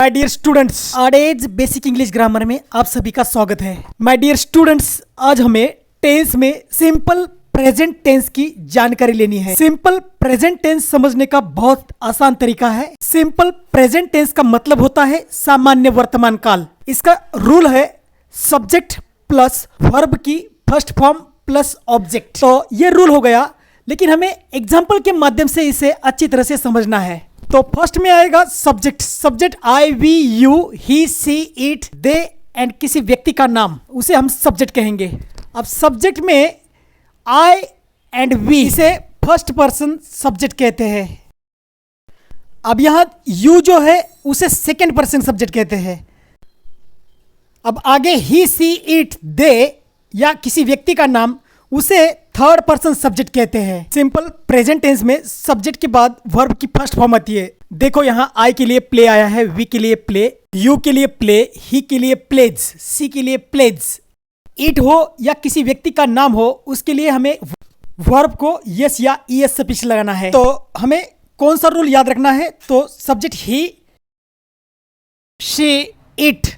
My dear students, आरएज basic English grammar में आप सभी का स्वागत है। माय डियर स्टूडेंट्स, आज हमें टेंस में सिंपल प्रेजेंट टेंस की जानकारी लेनी है। सिंपल प्रेजेंट टेंस समझने का बहुत आसान तरीका है। सिंपल प्रेजेंट टेंस का मतलब होता है सामान्य वर्तमान काल। इसका रूल है सब्जेक्ट प्लस वर्ब की फर्स्ट फॉर्म प्लस ऑब्जेक्ट। तो ये रूल हो गया, लेकिन हमें एग्जाम्पल के माध्यम से इसे अच्छी तरह से समझना है। तो फर्स्ट में आएगा subject. Subject I we you he she it they and किसी व्यक्ति का नाम, उसे हम सब्जेक्ट कहेंगे। अब सब्जेक्ट में आई एंड वी, इसे फर्स्ट पर्सन सब्जेक्ट कहते हैं। अब यहां यू जो है उसे सेकंड पर्सन सब्जेक्ट कहते हैं। अब आगे ही सी इट दे या किसी व्यक्ति का नाम, उसे थर्ड पर्सन सब्जेक्ट कहते हैं। सिंपल प्रेजेंट टेंस में सब्जेक्ट के बाद वर्ब की फर्स्ट फॉर्म आती है। देखो यहाँ आई के लिए प्ले आया है, वी के लिए प्ले, यू के लिए प्ले, ही के लिए प्लेज, सी के लिए प्लेज। इट हो या किसी व्यक्ति का नाम हो, उसके लिए हमें वर्ब को यस या ईएस सफिक्स लगाना है। तो हमें कौन सा रूल याद रखना है? तो सब्जेक्ट ही, शी, इट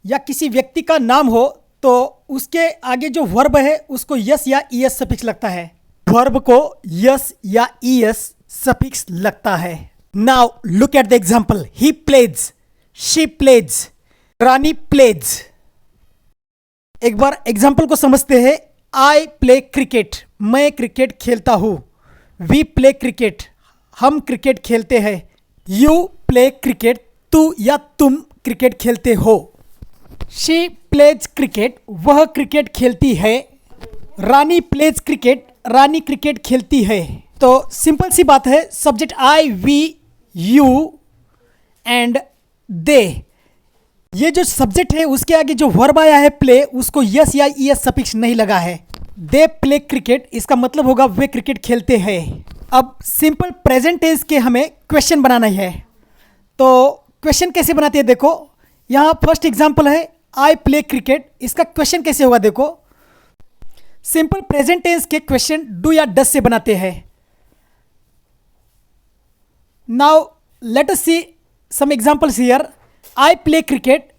या किसी व्यक्ति का नाम हो तो उसके आगे जो वर्ब है उसको यस या ईएस सफिक्स लगता है। वर्ब को यस या ईएस सफिक्स लगता है। Now look at the example. He plays, she plays, Rani plays. एक बार एग्जांपल को समझते हैं। आई प्ले क्रिकेट, मैं क्रिकेट खेलता हूँ। वी प्ले क्रिकेट, हम क्रिकेट खेलते हैं। यू प्ले क्रिकेट, तू या तुम क्रिकेट खेलते हो। शी प्लेज क्रिकेट, वह क्रिकेट खेलती है। रानी प्लेज क्रिकेट, रानी क्रिकेट खेलती है। तो सिंपल सी बात है, subject I we you and they, ये जो सब्जेक्ट है उसके आगे जो वर्ब आया है प्ले, उसको यस या ईएस सफिक्स नहीं लगा है। दे प्ले क्रिकेट, इसका मतलब होगा वे क्रिकेट खेलते हैं। अब सिंपल प्रेजेंट टेंस के हमें क्वेश्चन बनाना है। तो क्वेश्चन कैसे बनाते हैं? देखो यहाँ फर्स्ट एग्जांपल है आई प्ले क्रिकेट। इसका क्वेश्चन कैसे होगा? देखो सिंपल प्रेजेंट टेंस के क्वेश्चन डू या डस से बनाते हैं। Now let us see some examples here. I play cricket,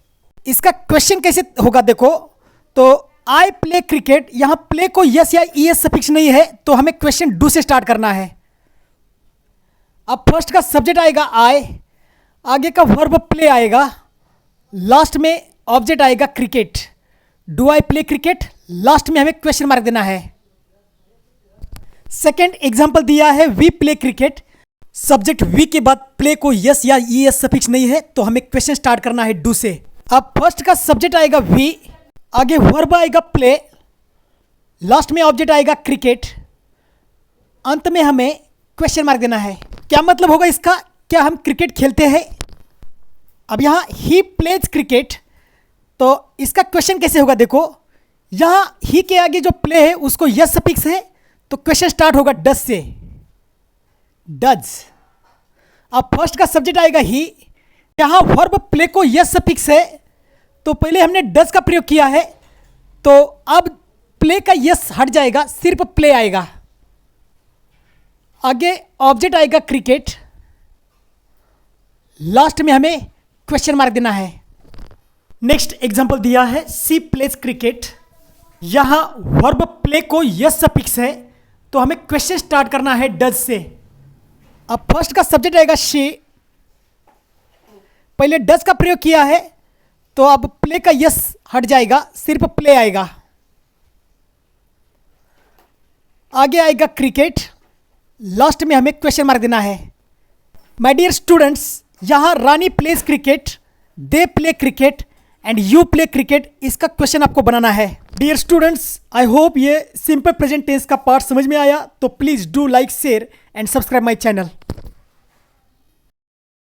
इसका क्वेश्चन कैसे होगा? देखो तो आई प्ले क्रिकेट, यहां प्ले को यस या ईएस सफिक्स नहीं है, तो हमें क्वेश्चन डू से स्टार्ट करना है। अब फर्स्ट का सब्जेक्ट आएगा आई, आगे का वर्ब प्ले आएगा, लास्ट में ऑब्जेक्ट आएगा cricket. Do I play cricket, last में हमें क्वेश्चन मार्क देना है। सेकेंड एग्जांपल दिया है we play cricket, subject we के बाद प्ले को यस या ईएस सफिक्स नहीं है, तो हमें क्वेश्चन स्टार्ट करना है डू से। अब फर्स्ट का सब्जेक्ट आएगा वी, आगे वर्ब आएगा प्ले, लास्ट में ऑब्जेक्ट आएगा क्रिकेट, अंत में हमें क्वेश्चन मार्क देना है। क्या मतलब होगा इसका? क्या हम क्रिकेट खेलते हैं? अब यहाँ ही प्लेज क्रिकेट, तो इसका क्वेश्चन कैसे होगा? देखो यहाँ ही के आगे जो प्ले है उसको यस सफिक्स है, तो क्वेश्चन स्टार्ट होगा डज से, डज। अब फर्स्ट का सब्जेक्ट आएगा ही, यहाँ वर्ब प्ले को यस सफिक्स है, तो पहले हमने डज का प्रयोग किया है, तो अब प्ले का यस हट जाएगा, सिर्फ प्ले आएगा। आगे ऑब्जेक्ट आएगा क्रिकेट, लास्ट में हमें क्वेश्चन मार्क देना है। नेक्स्ट एग्जांपल दिया है सी प्लेज क्रिकेट, यहां वर्ब प्ले को यस सफिक्स है, तो हमें क्वेश्चन स्टार्ट करना है डज से। अब फर्स्ट का सब्जेक्ट आएगा शी, पहले डज का प्रयोग किया है, तो अब प्ले का यस हट जाएगा, सिर्फ प्ले आएगा। आगे आएगा क्रिकेट, लास्ट में हमें क्वेश्चन मार्क देना है। माय डियर स्टूडेंट्स, यहां Rani plays cricket, they play cricket and you play cricket, इसका क्वेश्चन आपको बनाना है। डियर स्टूडेंट्स, आई होप ये सिंपल प्रेजेंट टेंस का पार्ट समझ में आया। तो please do like, share and subscribe my channel.